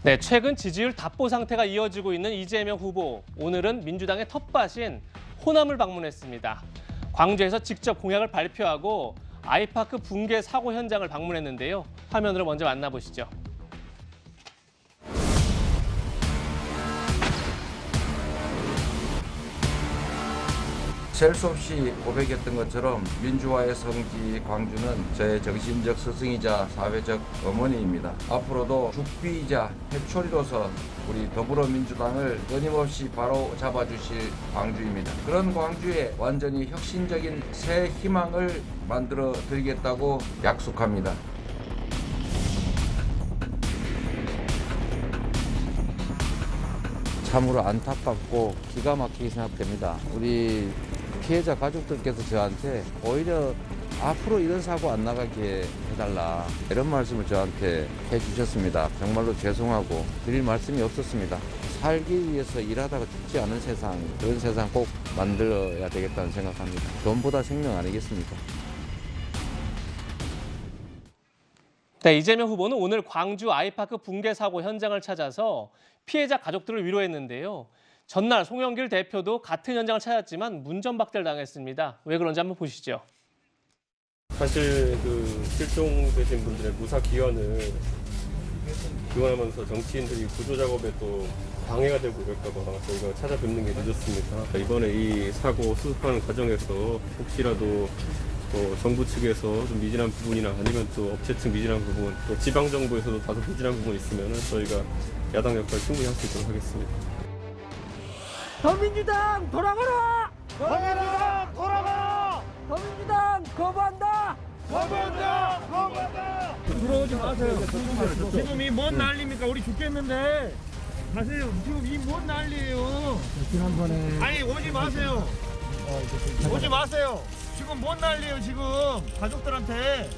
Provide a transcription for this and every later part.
네, 최근 지지율 답보 상태가 이어지고 있는 이재명 후보. 오늘은 민주당의 텃밭인 호남을 방문했습니다. 광주에서 직접 공약을 발표하고 아이파크 붕괴 사고 현장을 방문했는데요. 화면으로 먼저 만나보시죠. 셀 수 없이 고백했던 것처럼 민주화의 성지 광주는 저의 정신적 스승이자 사회적 어머니입니다. 앞으로도 죽비이자 해초리로서 우리 더불어민주당을 끊임없이 바로 잡아주실 광주입니다. 그런 광주에 완전히 혁신적인 새 희망을 만들어 드리겠다고 약속합니다. 참으로 안타깝고 기가 막히게 생각됩니다. 우리 피해자 가족들께서 저한테 오히려 앞으로 이런 사고 안 나가게 해달라 이런 말씀을 저한테 해주셨습니다. 정말로 죄송하고 드릴 말씀이 없었습니다. 살기 위해서 일하다가 죽지 않은 세상, 그런 세상 꼭 만들어야 되겠다는 생각합니다. 돈보다 생명 아니겠습니까? 네, 이재명 후보는 오늘 광주 아이파크 붕괴 사고 현장을 찾아서 피해자 가족들을 위로했는데요. 전날 송영길 대표도 같은 현장을 찾았지만 문전박대를 당했습니다. 왜 그런지 한번 보시죠. 사실 실종되신 분들의 무사 기원을 기원하면서 정치인들이 구조 작업에 또 방해가 되고 이럴까 봐 저희가 찾아뵙는 게 늦었습니다. 이번에 이 사고 수습하는 과정에서 혹시라도 또 정부 측에서 좀 미진한 부분이나 아니면 또 업체 측 미진한 부분, 또 지방 정부에서도 다소 미진한 부분이 있으면 저희가 야당 역할 충분히 할 수 있도록 하겠습니다. 더민주당 돌아가라! 더민주당 돌아가라! 더민주당 거부한다! 거부한다! 거부한다! 들어오지 마세요. 지금 이 뭔 난리입니까? 우리 죽겠는데. 가세요. 지금 이 뭔 난리예요. 지난번에 아니 오지 마세요. 오지 마세요. 지금 뭔 난리예요 지금 가족들한테.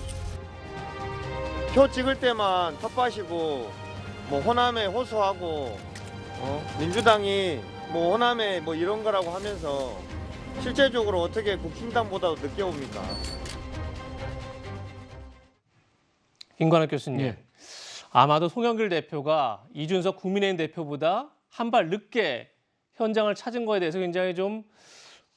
표 찍을 때만 텃밭이고 뭐 호남에 호소하고 민주당이 뭐 호남에 뭐 이런 거라고 하면서 실제적으로 어떻게 국힘당보다도 늦게 옵니까? 김관욱 교수님, 아마도 송영길 대표가 이준석 국민의힘 대표보다 한 발 늦게 현장을 찾은 거에 대해서 굉장히 좀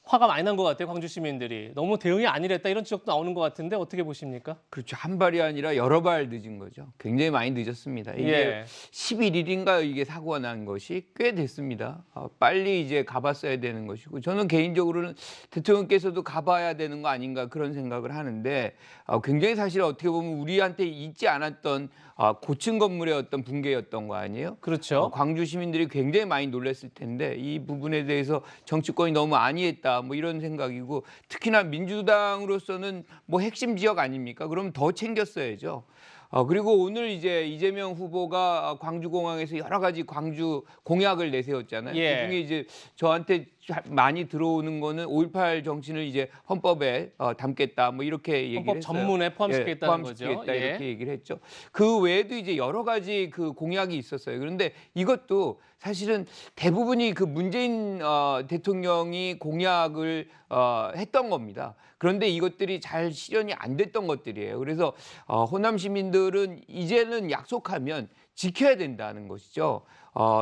화가 많이 난 것 같아요. 광주 시민들이. 너무 대응이 안일했다 이런 지적도 나오는 것 같은데 어떻게 보십니까? 그렇죠. 한 발이 아니라 여러 발 늦은 거죠. 굉장히 많이 늦었습니다. 이게 11일인가 이게 사고가 난 것이 꽤 됐습니다. 빨리 이제 가봤어야 되는 것이고 저는 개인적으로는 대통령께서도 가봐야 되는 거 아닌가 그런 생각을 하는데 굉장히 사실 어떻게 보면 우리한테 있지 않았던 고층 건물의 어떤 붕괴였던 거 아니에요? 그렇죠. 광주 시민들이 굉장히 많이 놀랐을 텐데 이 부분에 대해서 정치권이 너무 안이했다 뭐 이런 생각이고 특히나 민주당으로서는 뭐 핵심 지역 아닙니까? 그럼 더 챙겼어야죠. 그리고 오늘 이제 이재명 후보가 광주공항에서 여러 가지 광주 공약을 내세웠잖아요. 그중에 이제 저한테 많이 들어오는 거는 5.18 정신을 이제 헌법에 담겠다 뭐 이렇게 얘기를 헌법 했어요. 전문에 포함시키겠다는 포함시키겠다 거죠. 이렇게 얘기를 했죠. 그 외에도 이제 여러 가지 그 공약이 있었어요. 그런데 이것도 사실은 대부분이 그 문재인 대통령이 공약을 했던 겁니다. 그런데 이것들이 잘 실현이 안 됐던 것들이에요. 그래서 호남 시민들은 이제는 약속하면 지켜야 된다는 것이죠.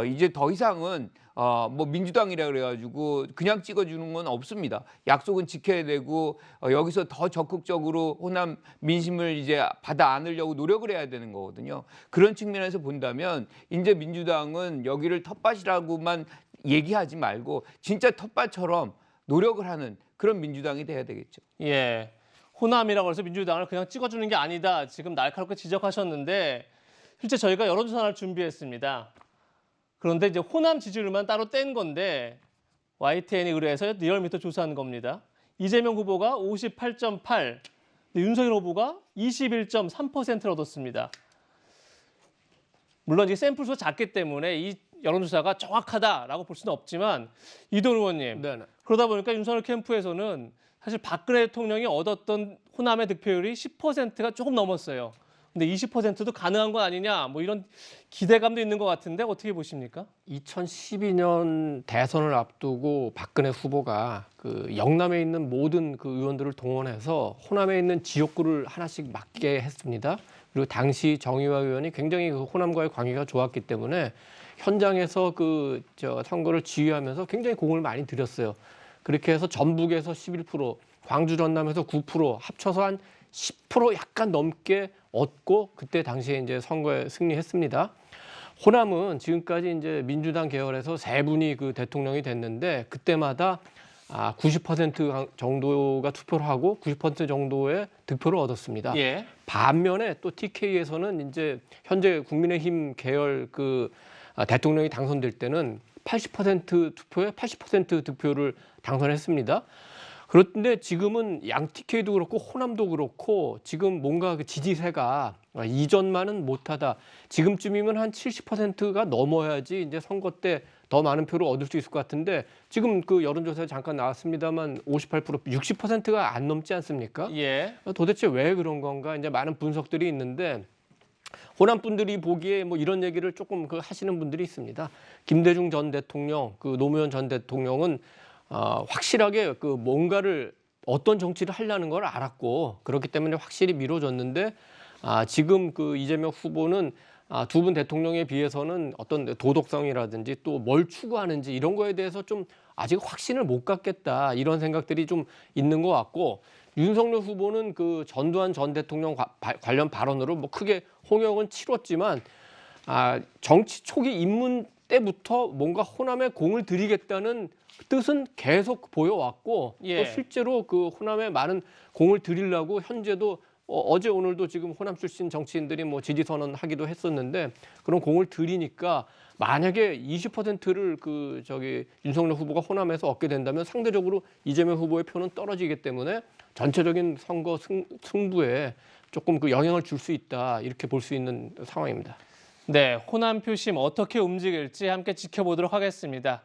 이제 더 이상은 뭐 민주당이라 그래가지고 그냥 찍어주는 건 없습니다. 약속은 지켜야 되고 여기서 더 적극적으로 호남 민심을 이제 받아 안으려고 노력을 해야 되는 거거든요. 그런 측면에서 본다면 이제 민주당은 여기를 텃밭이라고만 얘기하지 말고 진짜 텃밭처럼 노력을 하는 그런 민주당이 돼야 되겠죠. 예. 호남이라고 해서 민주당을 그냥 찍어주는 게 아니다. 지금 날카롭게 지적하셨는데 실제 저희가 여론조사를 준비했습니다. 그런데 이제 호남 지지율만 따로 뗀 건데 YTN에 의뢰해서 리얼미터 조사한 겁니다. 이재명 후보가 58.8, 윤석열 후보가 21.3%를 얻었습니다. 물론 이 샘플 수가 작기 때문에 이 여론조사가 정확하다라고 볼 수는 없지만 이동 의원님, 그러다 보니까 윤석열 캠프에서는 사실 박근혜 대통령이 얻었던 호남의 득표율이 10%가 조금 넘었어요. 근데 20%도 가능한 건 아니냐 뭐 이런 기대감도 있는 것 같은데 어떻게 보십니까? 2012년 대선을 앞두고 박근혜 후보가 그 영남에 있는 모든 그 의원들을 동원해서 호남에 있는 지역구를 하나씩 맡게 했습니다. 그리고 당시 정의화 의원이 굉장히 그 호남과의 관계가 좋았기 때문에 현장에서 그 선거를 지휘하면서 굉장히 공을 많이 들였어요. 그렇게 해서 전북에서 11%, 광주 전남에서 9% 합쳐서 한 10% 약간 넘게 얻고 그때 당시에 이제 선거에 승리했습니다. 호남은 지금까지 이제 민주당 계열에서 세 분이 그 대통령이 됐는데 그때마다 90% 정도가 투표를 하고 90% 정도의 득표를 얻었습니다. 예. 반면에 또 TK에서는 이제 현재 국민의힘 계열 그 대통령이 당선될 때는 80% 투표에 80% 득표를 당선했습니다. 그런데 지금은 양 TK도 그렇고 호남도 그렇고 지금 뭔가 그 지지세가 이전만은 못하다. 지금쯤이면 한 70%가 넘어야지 이제 선거 때 더 많은 표를 얻을 수 있을 것 같은데 지금 그 여론조사에 잠깐 나왔습니다만 58%, 60%가 안 넘지 않습니까? 예. 도대체 왜 그런 건가? 이제 많은 분석들이 있는데 호남 분들이 보기에 뭐 이런 얘기를 조금 그 하시는 분들이 있습니다. 김대중 전 대통령, 그 노무현 전 대통령은 확실하게 그 뭔가를 어떤 정치를 하려는 걸 알았고 그렇기 때문에 확실히 미뤄졌는데 지금 그 이재명 후보는 두 분 대통령에 비해서는 어떤 도덕성이라든지 또 뭘 추구하는지 이런 거에 대해서 좀 아직 확신을 못 갖겠다 이런 생각들이 좀 있는 것 같고 윤석열 후보는 그 전두환 전 대통령 관련 발언으로 뭐 크게 홍역은 치렀지만 정치 초기 입문 때부터 뭔가 호남에 공을 들이겠다는 뜻은 계속 보여왔고 예. 또 실제로 그 호남에 많은 공을 들이려고 현재도 어제 오늘도 지금 호남 출신 정치인들이 뭐 지지 선언하기도 했었는데 그런 공을 들이니까 만약에 20%를 그 윤석열 후보가 호남에서 얻게 된다면 상대적으로 이재명 후보의 표는 떨어지기 때문에 전체적인 선거 승부에 조금 그 영향을 줄 수 있다 이렇게 볼 수 있는 상황입니다. 네, 호남 표심 어떻게 움직일지 함께 지켜보도록 하겠습니다.